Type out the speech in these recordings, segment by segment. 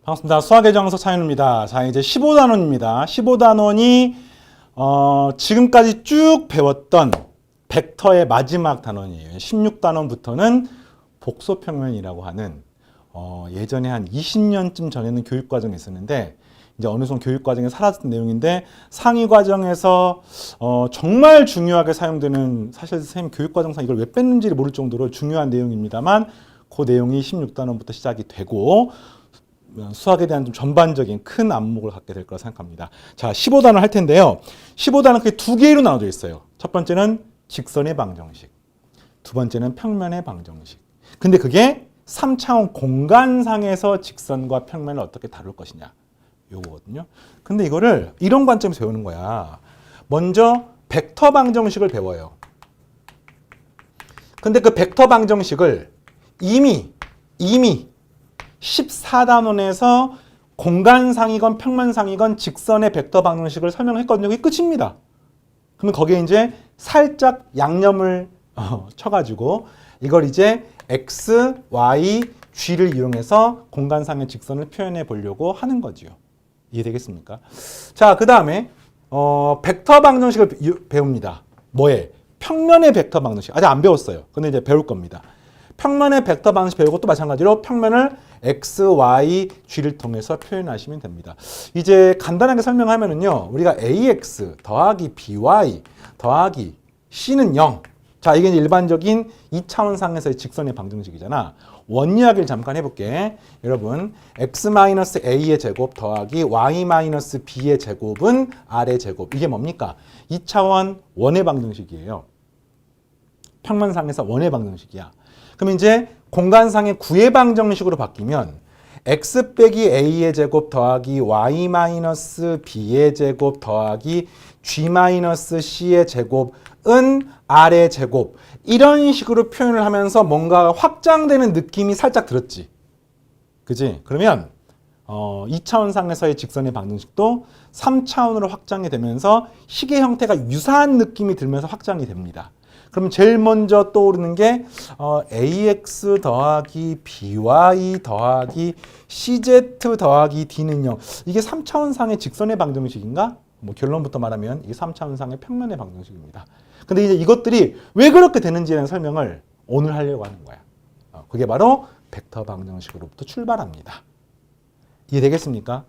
반갑습니다. 수학의 정석 차윤입니다. 자, 이제 15단원입니다. 15단원이 지금까지 쭉 배웠던 벡터의 마지막 단원이에요. 16단원부터는 복소평면이라고 하는 예전에 한 20년쯤 전에는 교육과정이 있었는데 이제 어느 정도 교육과정에 사라졌던 내용인데 상위과정에서 정말 중요하게 사용되는, 사실 선생님 교육과정상 이걸 왜 뺐는지를 모를 정도로 중요한 내용입니다만 그 내용이 16단원부터 시작이 되고 수학에 대한 좀 전반적인 큰 안목을 갖게 될 거라 생각합니다. 자, 15단원 할 텐데요. 15단원 크게 두 개로 나눠져 있어요. 첫 번째는 직선의 방정식, 두 번째는 평면의 방정식. 근데 그게 3차원 공간상에서 직선과 평면을 어떻게 다룰 것이냐, 요거거든요. 근데 이거를 이런 관점에서 배우는 거야. 먼저 벡터 방정식을 배워요. 근데 그 벡터 방정식을 이미 14단원에서 공간상이건 평면상이건 직선의 벡터 방정식을 설명했거든요. 그게 끝입니다. 그러면 거기에 이제 살짝 양념을 쳐가지고 이걸 이제 x, y, g를 이용해서 공간상의 직선을 표현해 보려고 하는 거지요. 이해되겠습니까? 자, 그 다음에 벡터 방정식을 배웁니다. 뭐에? 평면의 벡터 방정식. 아직 안 배웠어요. 근데 이제 배울 겁니다. 평면의 벡터 방정식 배우고 또 마찬가지로 평면을 x, y, g를 통해서 표현하시면 됩니다. 이제 간단하게 설명하면은요, 우리가 ax 더하기 by 더하기 c는 0. 자, 이게 일반적인 2차원상에서의 직선의 방정식이잖아. 원이야기를 잠깐 해볼게. 여러분, x-a의 제곱 더하기 y-b의 제곱은 r의 제곱. 이게 뭡니까? 2차원 원의 방정식이에요. 평면상에서 원의 방정식이야. 그럼 이제 공간상의 구의 방정식으로 바뀌면 x 빼기 a의 제곱 더하기 y-b의 제곱 더하기 g-c의 제곱은 r의 제곱, 이런 식으로 표현을 하면서 뭔가 확장되는 느낌이 살짝 들었지. 그지? 그러면 2차원상에서의 직선의 방정식도 3차원으로 확장이 되면서 시계 형태가 유사한 느낌이 들면서 확장이 됩니다. 그럼 제일 먼저 떠오르는 게 ax 더하기 by 더하기 cz 더하기 d는 0. 이게 3차원상의 직선의 방정식인가? 뭐 결론부터 말하면 이게 3차원상의 평면의 방정식입니다. 근데 이제 이것들이 왜 그렇게 되는지에 대한 설명을 오늘 하려고 하는 거야. 그게 바로 벡터 방정식으로부터 출발합니다. 이해되겠습니까?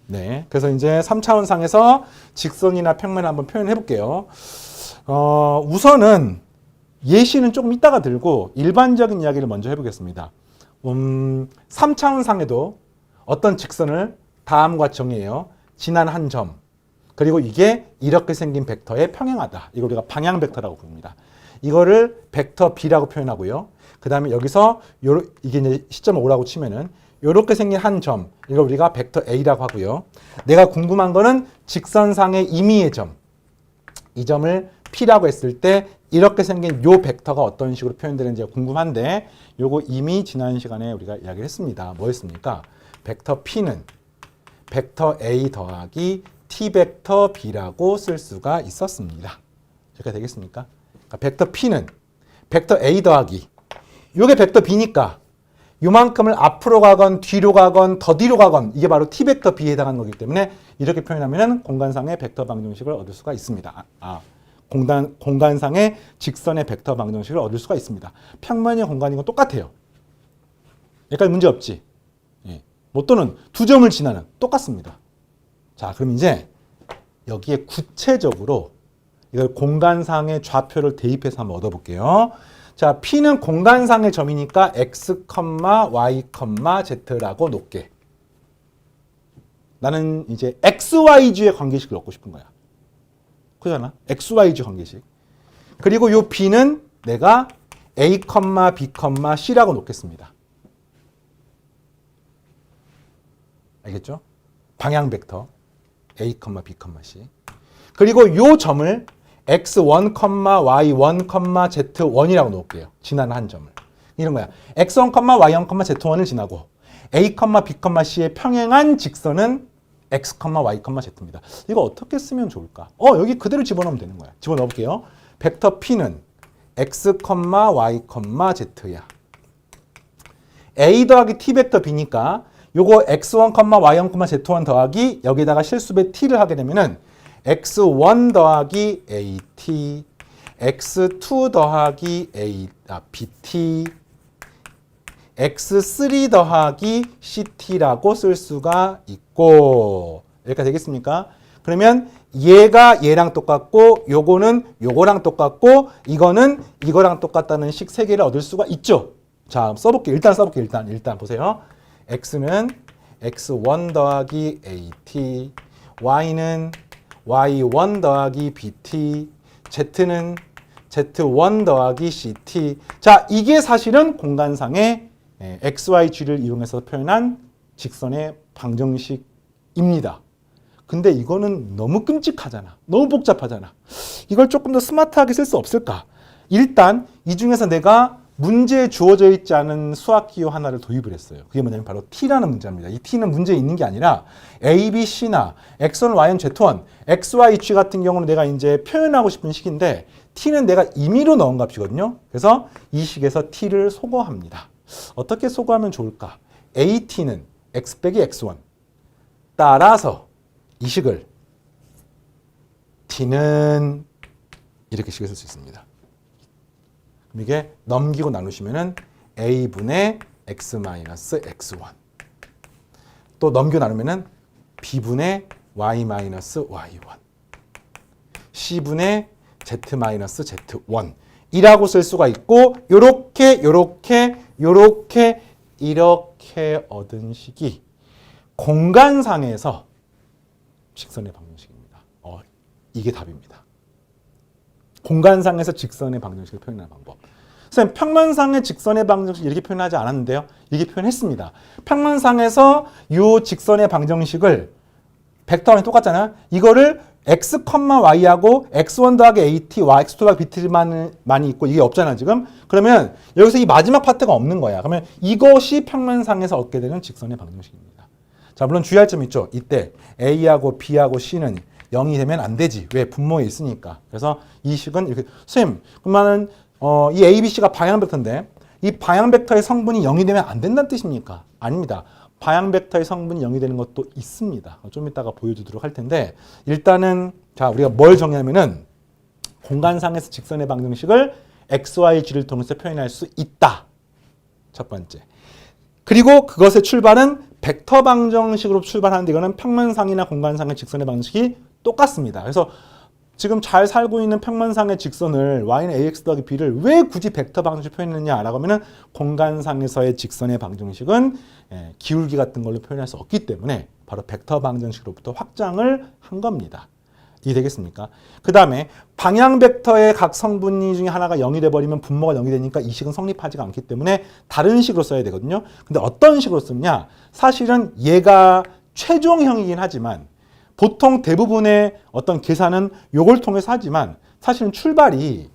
네. 그래서 이제 3차원상에서 직선이나 평면을 한번 표현해 볼게요. 우선은 예시는 조금 이따가 들고 일반적인 이야기를 먼저 해보겠습니다. 3차원상에도 어떤 직선을 다음과 정의해요. 지난 한 점. 그리고 이게 이렇게 생긴 벡터에 평행하다. 이걸 우리가 방향 벡터라고 부릅니다. 이거를 벡터 B라고 표현하고요. 그 다음에 여기서 이게 이제 시점 5라고 치면은 이렇게 생긴 한 점, 이걸 우리가 벡터 A라고 하고요. 내가 궁금한 거는 직선상의 임의의 점, 이 점을 P라고 했을 때 이렇게 생긴 요 벡터가 어떤 식으로 표현되는지가 궁금한데, 요거 이미 지난 시간에 우리가 이야기를 했습니다. 뭐였습니까? 벡터 P는 벡터 A 더하기 T 벡터 B라고 쓸 수가 있었습니다. 이렇게 되겠습니까? 그러니까 벡터 P는 벡터 A 더하기, 요게 벡터 B니까 요만큼을 앞으로 가건 뒤로 가건 더 뒤로 가건 이게 바로 T 벡터 B에 해당하는 거기 때문에 이렇게 표현하면 공간상의 벡터 방정식을 얻을 수가 있습니다. 공간상의 직선의 벡터 방정식을 얻을 수가 있습니다. 평면의 공간이건 똑같아요. 여기까지 문제 없지? 예. 뭐 또는 두 점을 지나는 똑같습니다. 자, 그럼 이제 여기에 구체적으로 이걸 공간상의 좌표를 대입해서 한번 얻어볼게요. 자, P는 공간상의 점이니까 x, y, z라고 놓게. 나는 이제 xyg의 관계식을 얻고 싶은 거야. 그잖아. xyg 관계식. 그리고 요 B는 내가 a, b, c라고 놓겠습니다. 알겠죠? 방향 벡터 a, b, c. 그리고 요 점을 x1, y1, z1이라고 놓을게요. 지난 한 점을. 이런 거야. x1, y1, z1을 지나고 a, b, c의 평행한 직선은 x, y, z입니다. 이거 어떻게 쓰면 좋을까? 여기 그대로 집어넣으면 되는 거야. 집어넣을게요. 벡터 P는 x, y, z야. a 더하기 t 벡터 B니까 요거 x1, y1, z1 더하기 여기다가 실수배 t를 하게 되면은 x1 더하기 at, x2 더하기 bt, x3 더하기 ct라고 쓸 수가 있고, 여기까지 되겠습니까? 그러면 얘가 얘랑 똑같고 요거는 요거랑 똑같고 이거는 이거랑 똑같다는 식 세 개를 얻을 수가 있죠. 자, 써볼게요. 일단 써볼게요. 일단 보세요. x는 x1 더하기 at, y는 y1 더하기 bt, z는 z1 더하기 ct. 자, 이게 사실은 공간상의 xyg를 이용해서 표현한 직선의 방정식입니다. 근데 이거는 너무 끔찍하잖아. 너무 복잡하잖아. 이걸 조금 더 스마트하게 쓸 수 없을까? 일단 이 중에서 내가 문제에 주어져 있지 않은 수학 기호 하나를 도입을 했어요. 그게 뭐냐면 바로 t라는 문제입니다. 이 t는 문제에 있는 게 아니라 a, b, c나 x1, y1, z1, x, y, g 같은 경우는 내가 이제 표현하고 싶은 식인데 t는 내가 임의로 넣은 값이거든요. 그래서 이 식에서 t를 소거합니다. 어떻게 소거하면 좋을까? at는 x 빼기 x1 따라서 이 식을 t는 이렇게 식을 쓸 수 있습니다. 그럼 이게 넘기고 나누시면은 a분의 x-x1 또 넘겨 나누면은 b분의 y-y1 c분의 z-z1 이라고 쓸 수가 있고 요렇게 얻은 식이 공간상에서 직선의 방정식입니다. 이게 답입니다. 공간상에서 직선의 방정식을 표현하는 방법. 선생님, 평면상의 직선의 방정식 이렇게 표현하지 않았는데요. 이렇게 표현했습니다. 평면상에서 이 직선의 방정식을 벡터랑 똑같잖아요. 이거를 x, y하고 x1 더하기 at, x2 더하기 bt만 있고 이게 없잖아 지금. 그러면 여기서 이 마지막 파트가 없는 거야. 그러면 이것이 평면상에서 얻게 되는 직선의 방정식입니다. 자, 물론 주의할 점이 있죠. 이때 a하고 b하고 c는 0이 되면 안 되지. 왜? 분모에 있으니까. 그래서 이 식은 이렇게. 선생님, 그러면은 이 a, b, c가 방향 벡터인데 이 방향 벡터의 성분이 0이 되면 안 된다는 뜻입니까? 아닙니다. 방향 벡터의 성분이 0이 되는 것도 있습니다. 좀 이따가 보여주도록 할 텐데 일단은 자, 우리가 뭘 정의하면은 공간상에서 직선의 방정식을 x, y, g를 통해서 표현할 수 있다. 첫 번째. 그리고 그것의 출발은 벡터 방정식으로 출발하는데 이거는 평면상이나 공간상의 직선의 방식이 똑같습니다. 그래서 지금 잘 살고 있는 평면상의 직선을 y는 ax 더하기 b를 왜 굳이 벡터 방정식으로 표현했느냐라고 하면은 공간상에서의 직선의 방정식은 기울기 같은 걸로 표현할 수 없기 때문에 바로 벡터 방정식으로부터 확장을 한 겁니다. 이해되겠습니까? 그 다음에 방향 벡터의 각 성분이 중에 하나가 0이 돼버리면 분모가 0이 되니까 이 식은 성립하지가 않기 때문에 다른 식으로 써야 되거든요. 근데 어떤 식으로 쓰냐? 사실은 얘가 최종형이긴 하지만 보통 대부분의 어떤 계산은 요걸 통해서 하지만 사실은 출발이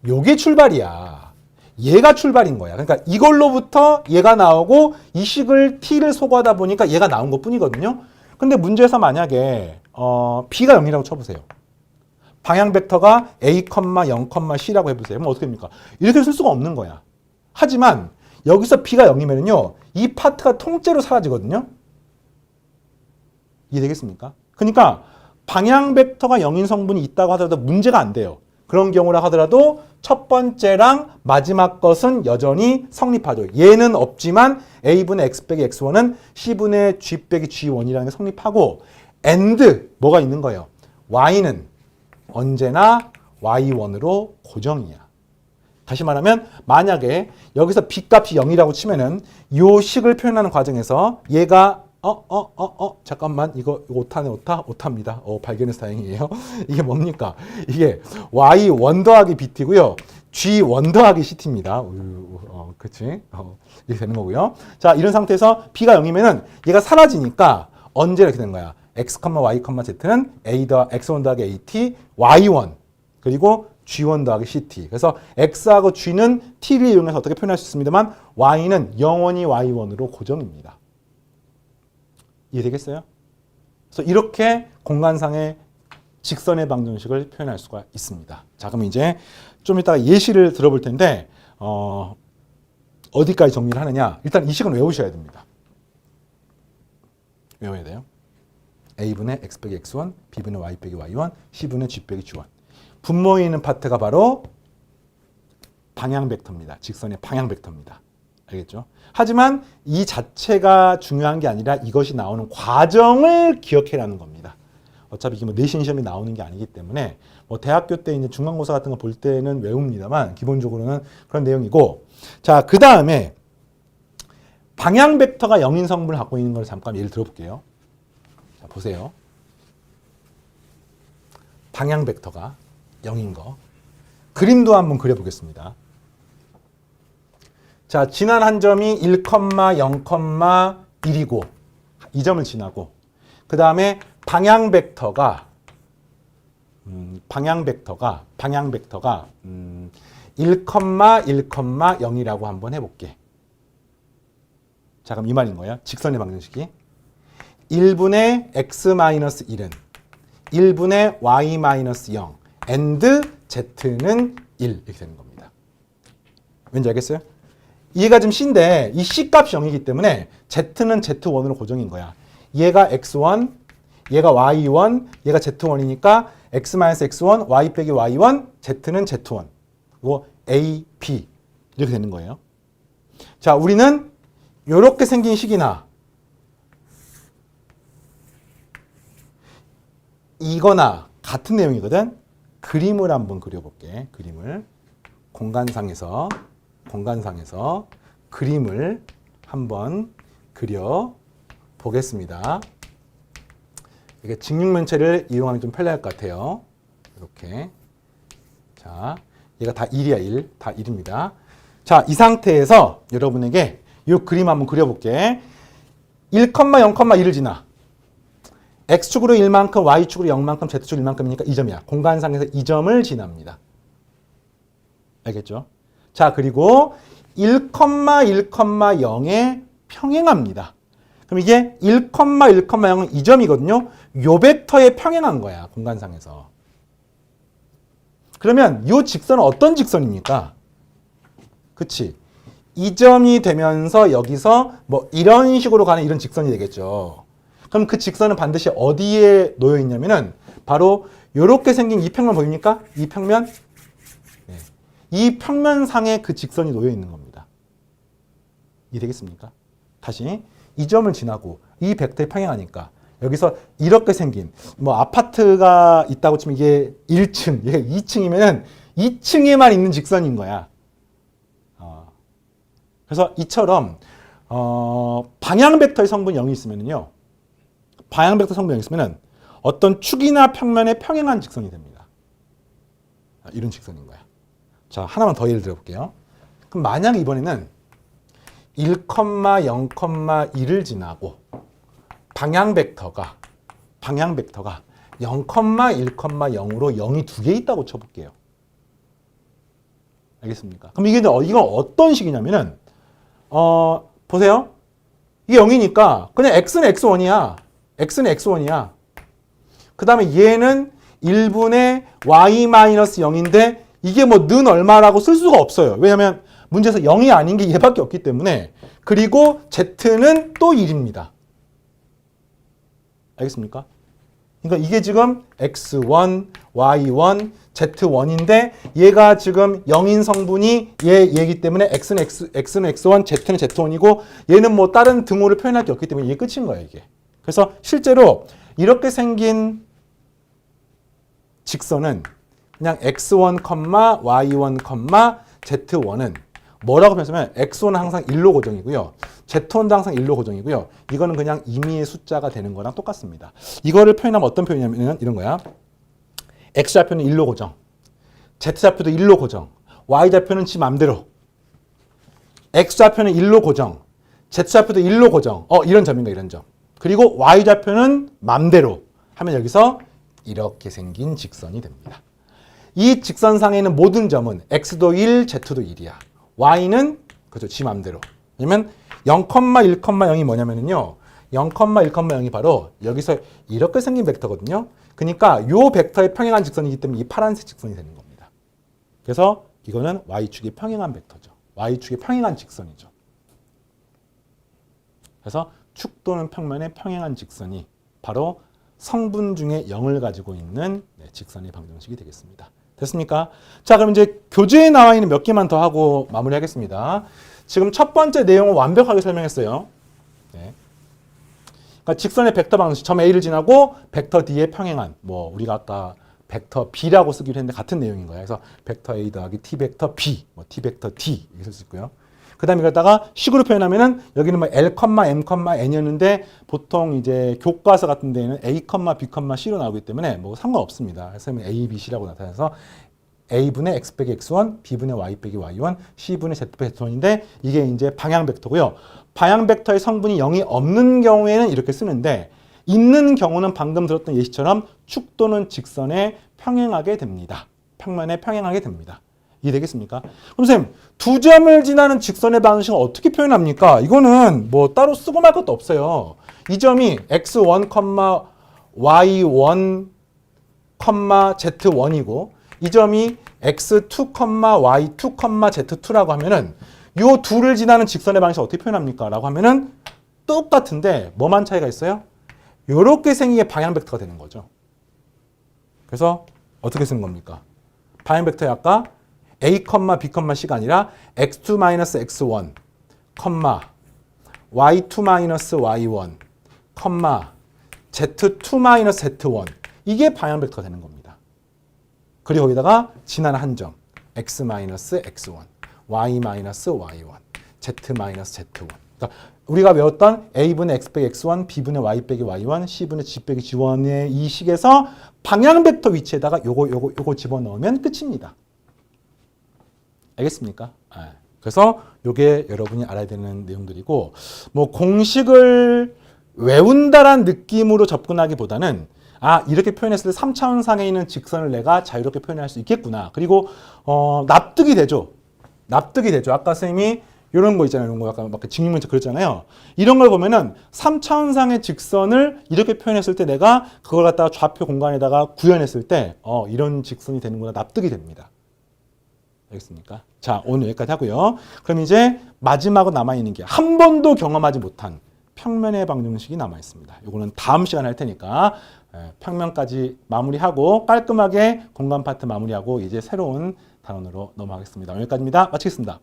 요게 출발이야. 얘가 출발인 거야. 그러니까 이걸로부터 얘가 나오고 이 식을 t를 소거하다 보니까 얘가 나온 것 뿐이거든요. 근데 문제에서 만약에 b가 0이라고 쳐보세요. 방향 벡터가 a, 0, c라고 해보세요. 그럼 어떻게 됩니까? 이렇게 쓸 수가 없는 거야. 하지만 여기서 b가 0이면요. 이 파트가 통째로 사라지거든요. 이해되겠습니까? 그러니까 방향 벡터가 0인 성분이 있다고 하더라도 문제가 안 돼요. 그런 경우라 하더라도 첫 번째랑 마지막 것은 여전히 성립하죠. 얘는 없지만 a분의 x 빼기 x1은 c분의 g 빼기 g1이라는 게 성립하고 and 뭐가 있는 거예요? y는 언제나 y1으로 고정이야. 다시 말하면 만약에 여기서 b 값이 0이라고 치면은 요 식을 표현하는 과정에서 얘가 잠깐만 이거 오타네 오타입니다. 발견해서 다행이에요. 이게 뭡니까? 이게 y1 더하기 bt고요. g1 더하기 ct입니다. 그치? 이렇게 되는 거고요. 자, 이런 상태에서 b가 0이면은 얘가 사라지니까 언제 이렇게 되는 거야? x, y, z는 x1 더하기 at, y1 그리고 g1 더하기 ct. 그래서 x하고 g는 t를 이용해서 어떻게 표현할 수 있습니다만 y는 영원히 y1으로 고정입니다. 이해되겠어요? 그래서 이렇게 공간상의 직선의 방정식을 표현할 수가 있습니다. 자, 그럼 이제 좀 이따가 예시를 들어볼 텐데 어디까지 정리를 하느냐? 일단 이 식은 외우셔야 됩니다. 외워야 돼요. a분의 x 빼기 x1, b분의 y 빼기 y1, c분의 g 빼기 g1. 분모에 있는 파트가 바로 방향 벡터입니다. 직선의 방향 벡터입니다. 알겠죠? 하지만 이 자체가 중요한 게 아니라 이것이 나오는 과정을 기억해라는 겁니다. 어차피 이게 뭐 내신 시험이 나오는 게 아니기 때문에 뭐 대학교 때 이제 중간고사 같은 거 볼 때는 외웁니다만 기본적으로는 그런 내용이고, 자, 그 다음에 방향 벡터가 0인 성분을 갖고 있는 걸 잠깐 예를 들어볼게요. 자, 보세요. 방향 벡터가 0인 거. 그림도 한번 그려보겠습니다. 자, 지난 한 점이 1,0,1이고 이 점을 지나고, 그 다음에 방향 벡터가 1,1,0이라고 한번 해볼게. 자, 그럼 이 말인 거예요. 직선의 방정식이 1분의 x-1은 1분의 y-0 and z는 1 이렇게 되는 겁니다. 왠지 알겠어요? 얘가 지금 c인데 이 c 값이 0이기 때문에 z는 z1으로 고정인 거야. 얘가 x1, 얘가 y1, 얘가 z1이니까 x-x1, y 빼기 y1, z는 z1. 그리고 a, b 이렇게 되는 거예요. 자, 우리는 이렇게 생긴 식이나 이거나 같은 내용이거든. 그림을 한번 그려볼게. 그림을 공간상에서 그림을 한번 그려 보겠습니다. 이게 직육면체를 이용하면 좀 편리할 것 같아요. 이렇게. 자, 얘가 다 1이야, 1. 다 1입니다. 자, 이 상태에서 여러분에게 이 그림 한번 그려볼게. 1,0,1을 지나. x축으로 1만큼, y축으로 0만큼, z축으로 1만큼이니까 이 점이야. 공간상에서 이 점을 지납니다. 알겠죠? 자, 그리고 1,1,0에 평행합니다. 그럼 이게 1,1,0은 이 점이거든요. 요 벡터에 평행한 거야, 공간상에서. 그러면 이 직선은 어떤 직선입니까? 그치? 이 점이 되면서 여기서 뭐 이런 식으로 가는 이런 직선이 되겠죠. 그럼 그 직선은 반드시 어디에 놓여 있냐면은 바로 이렇게 생긴 이 평면 보입니까? 이 평면? 네. 이 평면상에 그 직선이 놓여 있는 겁니다. 이해되겠습니까? 다시 이 점을 지나고 이 벡터에 평행하니까 여기서 이렇게 생긴 뭐 아파트가 있다고 치면 이게 1층, 이게 2층이면은 2층에만 있는 직선인 거야. 그래서 이처럼 방향 벡터의 성분이 0이 있으면요. 방향 벡터 성분이 0이 있으면은 어떤 축이나 평면에 평행한 직선이 됩니다. 이런 직선인 거야. 자, 하나만 더 예를 들어 볼게요. 그럼 만약 이번에는 1,0,1을 지나고 방향 벡터가 0,1,0으로 0이 두 개 있다고 쳐볼게요. 알겠습니까? 그럼 이건 어떤 식이냐면은 보세요. 이게 0이니까 그냥 x는 x1이야. x는 x1이야. 그 다음에 얘는 1분의 y-0인데 이게 뭐 는 얼마라고 쓸 수가 없어요. 왜냐하면 문제에서 0이 아닌 게 얘밖에 없기 때문에. 그리고 z는 또 1입니다. 알겠습니까? 그러니까 이게 지금 x1, y1, z1인데 얘가 지금 0인 성분이 얘이기 때문에 x는 x1, z는 z1이고 얘는 뭐 다른 등호를 표현할 게 없기 때문에 이게 끝인 거예요, 이게. 그래서 실제로 이렇게 생긴 직선은 그냥 x1, y1, z1은 뭐라고 표현하면 x1은 항상 1로 고정이고요. z1도 항상 1로 고정이고요. 이거는 그냥 임의의 숫자가 되는 거랑 똑같습니다. 이거를 표현하면 어떤 표현이냐면 이런 거야. x좌표는 1로 고정, z좌표도 1로 고정, y좌표는 지 맘대로, x좌표는 1로 고정, z좌표도 1로 고정. 이런 점인가, 이런 점. 그리고 y좌표는 맘대로 하면 여기서 이렇게 생긴 직선이 됩니다. 이 직선상에 있는 모든 점은 x도 1, z도 1이야. y는 그죠, 지 맘대로. 왜냐면 0,1,0이 뭐냐면요. 0,1,0이 바로 여기서 이렇게 생긴 벡터거든요. 그러니까 이 벡터에 평행한 직선이기 때문에 이 파란색 직선이 되는 겁니다. 그래서 이거는 y축에 평행한 벡터죠. y축에 평행한 직선이죠. 그래서 축 또는 평면의 평행한 직선이 바로 성분 중에 0을 가지고 있는 직선의 방정식이 되겠습니다. 됐습니까? 자, 그럼 이제 교재에 나와 있는 몇 개만 더 하고 마무리하겠습니다. 지금 첫 번째 내용을 완벽하게 설명했어요. 네. 그러니까 직선의 벡터 방정식, 점 A를 지나고 벡터 D의 평행한, 뭐 우리가 아까 벡터 B라고 쓰기로 했는데 같은 내용인 거예요. 그래서 벡터 A 더하기 T 벡터 B, 뭐 T 벡터 D 이렇게 쓸 수 있고요. 그 다음에 이거다가 식으로 표현하면은 여기는 뭐 L, M, N이었는데 보통 이제 교과서 같은 데에는 A, B, C로 나오기 때문에 뭐 상관없습니다. 그래서 A, B, C라고 나타나서 A분의 X 빼기 X1, B분의 Y 빼기 Y1, C분의 Z 빼기 Z1인데 이게 이제 방향 벡터고요. 방향 벡터의 성분이 0이 없는 경우에는 이렇게 쓰는데 있는 경우는 방금 들었던 예시처럼 축 또는 직선에 평행하게 됩니다. 평면에 평행하게 됩니다. 이해되겠습니까? 그럼 선생님, 두 점을 지나는 직선의 방식을 어떻게 표현합니까? 이거는 뭐 따로 쓰고 말 것도 없어요. 이 점이 x1, y1, z1이고 이 점이 x2, y2, z2라고 하면은 요 둘을 지나는 직선의 방식을 어떻게 표현합니까? 라고 하면은 똑같은데 뭐만 차이가 있어요? 요렇게 생긴 게 방향 벡터가 되는 거죠. 그래서 어떻게 쓰는 겁니까? 방향 벡터의 아까 A, B, C가 아니라 x2-x1, y2-y1, z2-z1 이게 방향 벡터가 되는 겁니다. 그리고 거기다가 지나는 한 점 x-x1, y-y1, z-z1 그러니까 우리가 외웠던 A분의 X 빼기 X1, B분의 Y 빼기 Y1, C분의 G 빼기 G1의 이 식에서 방향 벡터 위치에다가 요거 집어넣으면 끝입니다. 알겠습니까? 그래서 요게 여러분이 알아야 되는 내용들이고 뭐 공식을 외운다란 느낌으로 접근하기보다는 이렇게 표현했을 때 3차원상에 있는 직선을 내가 자유롭게 표현할 수 있겠구나. 그리고 납득이 되죠. 아까 선생님이 이런 거 있잖아요. 이런 거 약간 막 직육면체 그랬잖아요. 이런 걸 보면은 3차원상의 직선을 이렇게 표현했을 때 내가 그걸 갖다가 좌표 공간에다가 구현했을 때 이런 직선이 되는구나 납득이 됩니다. 알겠습니까? 자, 오늘 여기까지 하고요. 그럼 이제 마지막으로 남아있는 게 한 번도 경험하지 못한 평면의 방정식이 남아있습니다. 이거는 다음 시간에 할 테니까 평면까지 마무리하고 깔끔하게 공간 파트 마무리하고 이제 새로운 단원으로 넘어가겠습니다. 여기까지입니다. 마치겠습니다.